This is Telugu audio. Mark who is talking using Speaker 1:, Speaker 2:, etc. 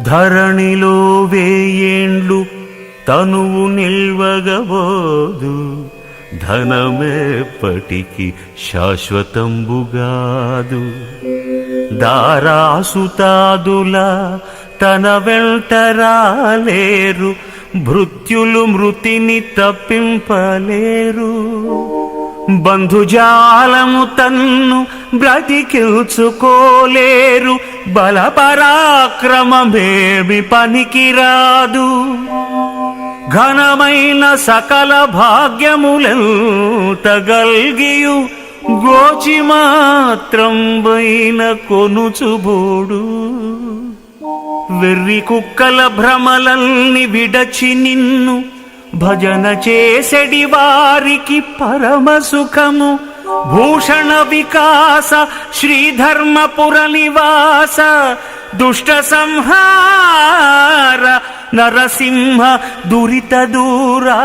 Speaker 1: ధరణిలో వేయేండ్లు తనువు నిల్వగబోదు, ధనమెప్పటికి శాశ్వతంబుగాదు. దారాసుతాదుల తన వెంటరాలేరు, భృత్యులు మృతిని తప్పింపలేరు. బంధుజాలము తన్ను బ్రతికిల్చుకోలేరు, బలపరాక్రమమేమి పనికిరాదు. ఘనమైన సకల భాగ్యములెంత గల్గియు, గోచి మాత్రంబైన కొనుచుబోడు. వెర్రి కుక్కల భ్రమలల్ని విడచి నిన్ను భజన చేసెడి వారికి పరమ సుఖము. భూషణ వికాస శ్రీధర్మపుర నివాస, దుష్ట సంహార నరసింహ దురిత దూరా.